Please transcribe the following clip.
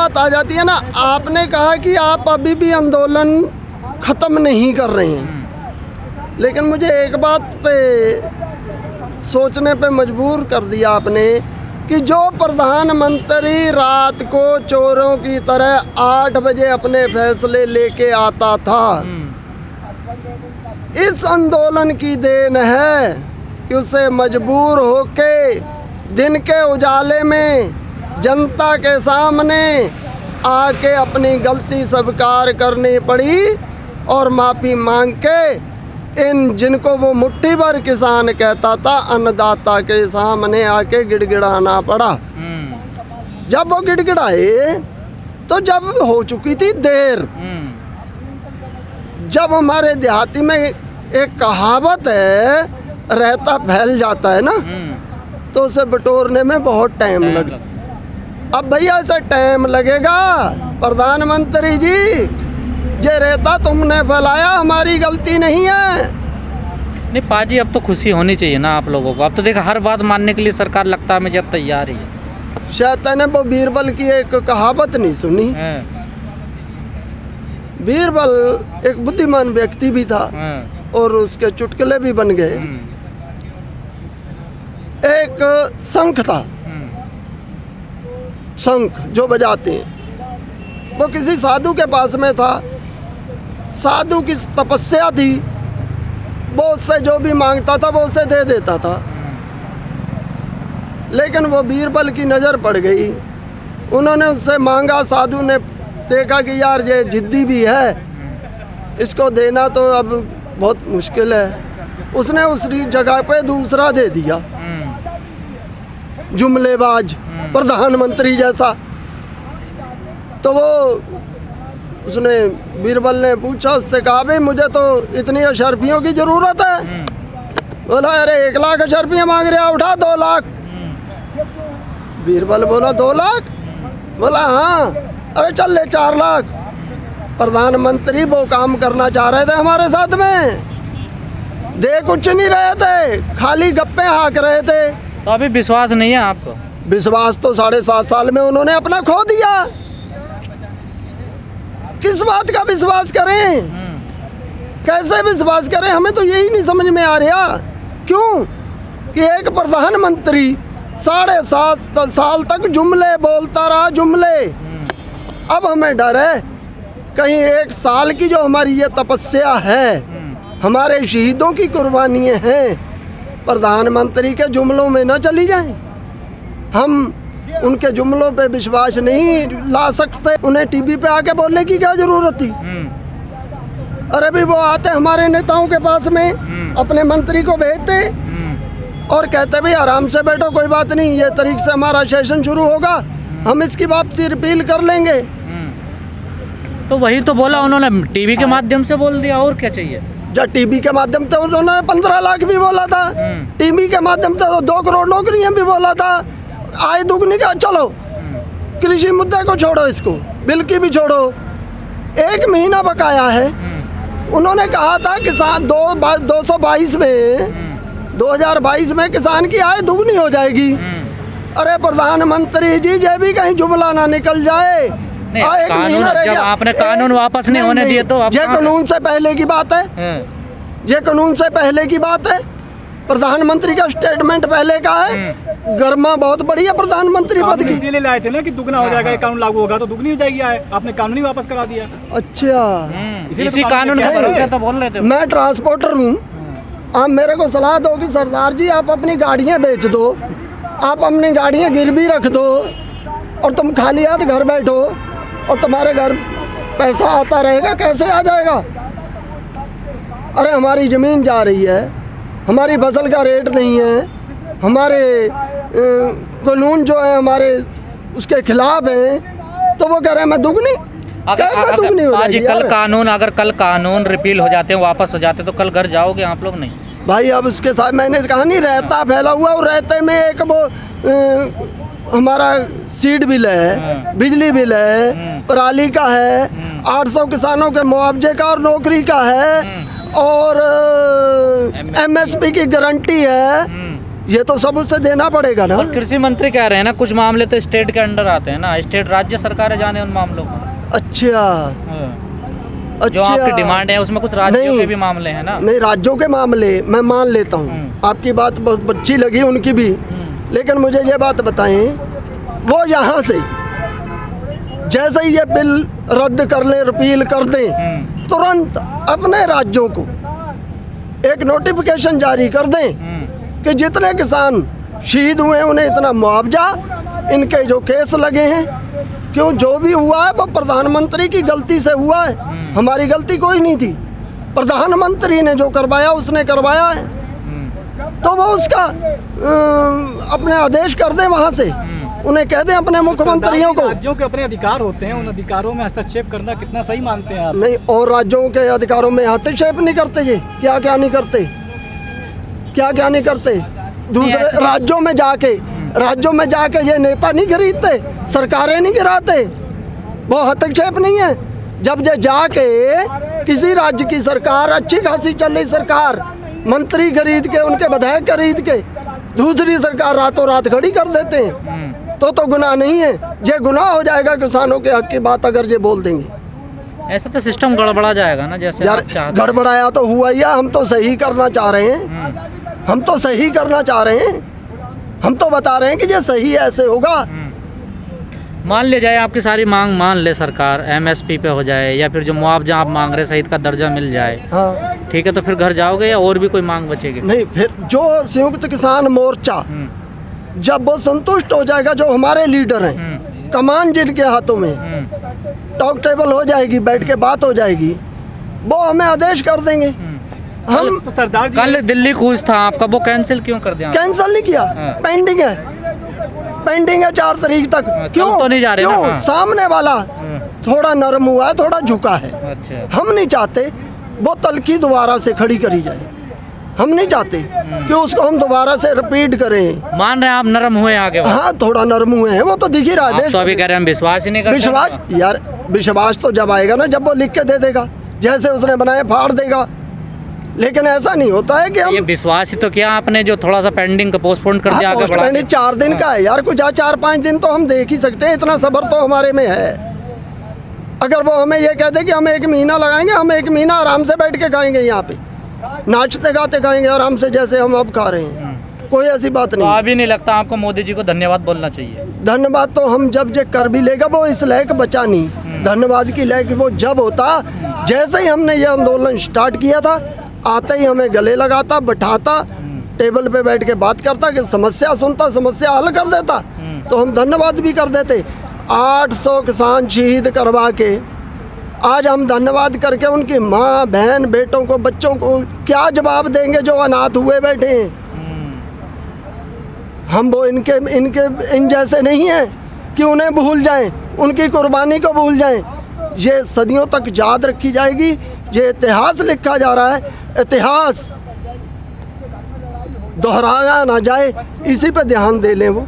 बात आ जाती है ना, आपने कहा कि आप अभी भी आंदोलन ख़त्म नहीं कर रहे हैं, लेकिन मुझे एक बात पे सोचने पे मजबूर कर दिया आपने कि जो प्रधानमंत्री रात को चोरों की तरह 8 बजे अपने फैसले लेके आता था, इस आंदोलन की देन है कि उसे मजबूर होके दिन के उजाले में जनता के सामने आके अपनी गलती स्वीकार करनी पड़ी और माफ़ी मांग के इन जिनको वो मुट्ठी भर किसान कहता था अन्नदाता के सामने आके गिड़गिड़ाना पड़ा। जब वो गिड़गिड़ाए तो जब हो चुकी थी देर। जब हमारे देहाती में एक कहावत है, रहता फैल जाता है ना, तो उसे बटोरने में बहुत टाइम लगता। अब भैया ऐसे टाइम लगेगा, प्रधानमंत्री जी जे रहता तुमने फैलाया, हमारी गलती नहीं है। नहीं पाजी, अब तो खुशी होनी चाहिए ना आप लोगों को। अब तो देखा हर बात मानने के लिए सरकार लगता है मुझे अब तैयार ही है। शायद तैने वो बीरबल की एक कहावत नहीं सुनी। बीरबल एक बुद्धिमान व्यक्ति भी था और उसके चुटकुले भी बन गए। एक शंख था, शंख जो बजाते हैं, वो किसी साधु के पास में था। साधु की तपस्या थी, वो उससे जो भी मांगता था वो उसे दे देता था। लेकिन वो बीरबल की नज़र पड़ गई। उन्होंने उससे मांगा, साधु ने देखा कि यार ये जिद्दी भी है, इसको देना तो अब बहुत मुश्किल है। उसने उसी जगह पे दूसरा दे दिया, जुमलेबाज प्रधानमंत्री जैसा। तो वो उसने बीरबल ने पूछा, उससे कहा भाई मुझे तो इतनी अशर्फियों की ज़रूरत है। बोला अरे 1 लाख अशर्फियाँ मांग रहा, उठा 2 लाख। बीरबल बोला 2 लाख? बोला हाँ। अरे चल ले 4 लाख। प्रधानमंत्री वो काम करना चाह रहे थे हमारे साथ में, दे कुछ नहीं रहे थे, खाली गप्पे हाँक रहे थे। तो अभी विश्वास नहीं है आपको? विश्वास तो 7.5 साल में उन्होंने अपना खो दिया। किस बात का विश्वास करें, कैसे विश्वास करें, हमें तो यही नहीं समझ में आ रहा। क्यों कि एक प्रधानमंत्री 7.5 साल तक जुमले बोलता रहा, जुमले। अब हमें डर है कहीं 1 साल की जो हमारी ये तपस्या है, हमारे शहीदों की कुर्बानियाँ हैं, प्रधानमंत्री के जुमलों में न चली जाएं। हम उनके जुमलों पे विश्वास नहीं ला सकते। उन्हें टीवी पे आके बोलने की क्या जरूरत थी? अरे भी वो आते हमारे नेताओं के पास में, अपने मंत्री को भेजते और कहते भाई आराम से बैठो, कोई बात नहीं, ये तारीख से हमारा सेशन शुरू होगा, हम इसकी वापसी रिपील कर लेंगे। तो वही तो बोला उन्होंने, टीवी के माध्यम से बोल दिया, और क्या चाहिए? जब टीवी के माध्यम से उन्होंने 15 लाख भी बोला था, टीवी के माध्यम से तो 2 करोड़ नौकरियां भी बोला था, आय दुगनी का। चलो कृषि मुद्दे को छोड़ो, इसको बिल की भी छोड़ो, 1 महीना बकाया है। उन्होंने कहा था किसान 2022 में किसान की आय दुगनी हो जाएगी। अरे प्रधानमंत्री जी, ये भी कहीं जुमला ना निकल जाए। 1 महीना रह गया, आपने कानून वापस नहीं होने दिए तो ये कानून से पहले की बात है, ये कानून से पहले की बात है। प्रधानमंत्री का स्टेटमेंट पहले का है, गर्मा बहुत बड़ी है प्रधानमंत्री पद की। इसीलिए लाए थे ना कि दुगना हो जाएगा, ये कानून लागू होगा तो दुगनी हो जाएगी आय। आपने कानून ही वापस करा दिया। अच्छा, इसी कानून के भरोसे तो बोल रहे थे। मैं ट्रांसपोर्टर हूँ, आप मेरे को सलाह दो कि सरदार जी आप अपनी गाड़ियाँ बेच दो, आप अपनी गाड़ियाँ गिरवी रख दो और तुम खाली हाथ घर बैठो और तुम्हारे घर पैसा आता रहेगा। कैसे आ जाएगा? अरे हमारी ज़मीन जा रही है, हमारी फसल का रेट नहीं है, हमारे कानून जो है हमारे उसके खिलाफ है, तो वो कह रहे हैं मैं दुगनी। कैसे दुगनी हो जाएगी? अगर कल कानून रिपील हो जाते हैं, वापस हो जाते, तो कल घर जाओगे आप लोग? नहीं भाई, अब उसके साथ मैंने कहा नहीं, रहता फैला हुआ और रहते में एक वो हमारा सीड बिल है, बिजली बिल है, पराली का है, 800 किसानों के मुआवजे का और नौकरी का है, और MSP की गारंटी है, ये तो सब उससे देना पड़ेगा ना। और कृषि मंत्री कह रहे हैं ना कुछ मामले तो स्टेट के अंडर आते हैं ना, स्टेट राज्य सरकारें जाने उन मामलों को। अच्छा जो अच्छा। आपकी डिमांड है उसमें कुछ राज्यों नहीं। के भी मामले हैं ना। नहीं, राज्यों के मामले मैं मान लेता हूँ, आपकी बात बहुत अच्छी लगी उनकी भी, लेकिन मुझे ये बात बताएं, वो यहाँ से जैसे ही ये बिल रद्द कर लें, रिपील कर दें, तुरंत अपने राज्यों को एक नोटिफिकेशन जारी कर दें कि जितने किसान शहीद हुए हैं उन्हें इतना मुआवजा, इनके जो केस लगे हैं, क्यों जो भी हुआ है वो प्रधानमंत्री की गलती से हुआ है, हमारी गलती कोई नहीं थी। प्रधानमंत्री ने जो करवाया उसने करवाया है, तो वो उसका अपने आदेश कर दें वहाँ से, उन्हें कह दें अपने मुख्यमंत्रियों को। राज्यों के अपने अधिकार होते हैं, उन अधिकारों में हस्तक्षेप करना कितना सही मानते हैं आप? नहीं, और राज्यों के अधिकारों में हस्तक्षेप नहीं करते, ये क्या क्या नहीं करते, क्या क्या नहीं करते। दूसरे राज्यों में जाके ये नेता नहीं खरीदते, सरकारें नहीं गिराते, वो हस्तक्षेप नहीं है। जब ये जाके किसी राज्य की सरकार, अच्छी खासी चल रही सरकार, मंत्री खरीद के, उनके विधायक खरीद के दूसरी सरकार रातों रात खड़ी कर देते हैं, तो गुनाह नहीं है। ये गुनाह हो जाएगा किसानों के हक की बात अगर ये बोल देंगे। ऐसा तो सिस्टम गड़बड़ा जाएगा ना, जैसे यार आप चाहते हैं। गड़बड़ाया तो हुआ ही है, हम तो सही करना चाह रहे हैं, हम तो सही करना चाह रहे हैं, हम तो बता रहे हैं कि ये सही ऐसे होगा। मान ले जाए आपकी सारी मांग मान ले सरकार, एमएसपी पे हो जाए, या फिर जो मुआवजा आप मांग रहे शहीद का दर्जा मिल जाए, हाँ ठीक है, तो फिर घर जाओगे या और भी कोई मांग बचेगी? नहीं, फिर जो संयुक्त किसान मोर्चा जब वो संतुष्ट हो जाएगा, जो हमारे लीडर हैं, कमान जिनके हाथों में, टॉक टेबल हो जाएगी, बैठ के बात हो जाएगी, वो हमें आदेश कर देंगे। हम तो सरदार जी कल दिल्ली कूच था आपका, वो कैंसिल क्यों कर दिया? कैंसिल नहीं किया, पेंडिंग है, पेंडिंग है 4 तारीख तक। क्यों तो नहीं जा रहे क्यों? ना? हाँ। सामने वाला थोड़ा नरम हुआ है, थोड़ा झुका है। अच्छा, हम नहीं चाहते वो तलखी दोबारा से खड़ी करी जाए, हम नहीं चाहते कि उसको हम दोबारा से रिपीट करें। मान रहे हैं आप नरम हुए आगे? हाँ, थोड़ा नरम हुए हैं, वो तो दिख ही रहा है। आप तो अभी कह रहे हैं हम विश्वास ही नहीं करते। विश्वास यार, विश्वास तो जब आएगा ना, जब वो लिख के दे देगा, जैसे उसने बनाए फाड़ देगा। लेकिन ऐसा नहीं होता है कि हम ये विश्वास ही तो किया आपने, जो थोड़ा सा पेंडिंग का पोस्टपोन कर दिया, आगे बढ़ा के। 4 दिन का है यार, कुछ 4-5 दिन तो हम देख ही सकते हैं, इतना सब्र तो हमारे में है। अगर वो हमें ये कहते कि हम 1 महीना लगाएंगे, हम 1 महीना आराम से बैठ के खाएंगे, यहाँ पे नाचते गाते खाएंगे आराम से, जैसे हम अब खा रहे हैं, कोई ऐसी बात तो नहीं। अभी नहीं लगता आपको मोदी जी को धन्यवाद बोलना चाहिए? धन्यवाद तो हम जब जे कर भी लेगा, वो इस लायक बचा नहीं। धन्यवाद की लायक वो जब होता, जैसे ही हमने ये आंदोलन स्टार्ट किया था, आते ही हमें गले लगाता, बैठाता, टेबल पे बैठ के बात करता, कि समस्या सुनता, समस्या हल कर देता, तो हम धन्यवाद भी कर देते। 800 किसान शहीद करवा के आज हम धन्यवाद करके उनकी माँ, बहन, बेटों को, बच्चों को क्या जवाब देंगे जो अनाथ हुए बैठे हैं। हम वो इन जैसे नहीं हैं कि उन्हें भूल जाएं, उनकी कुर्बानी को भूल जाएं। ये सदियों तक याद रखी जाएगी, ये इतिहास लिखा जा रहा है, इतिहास दोहराया ना जाए, इसी पे ध्यान दे लें वो।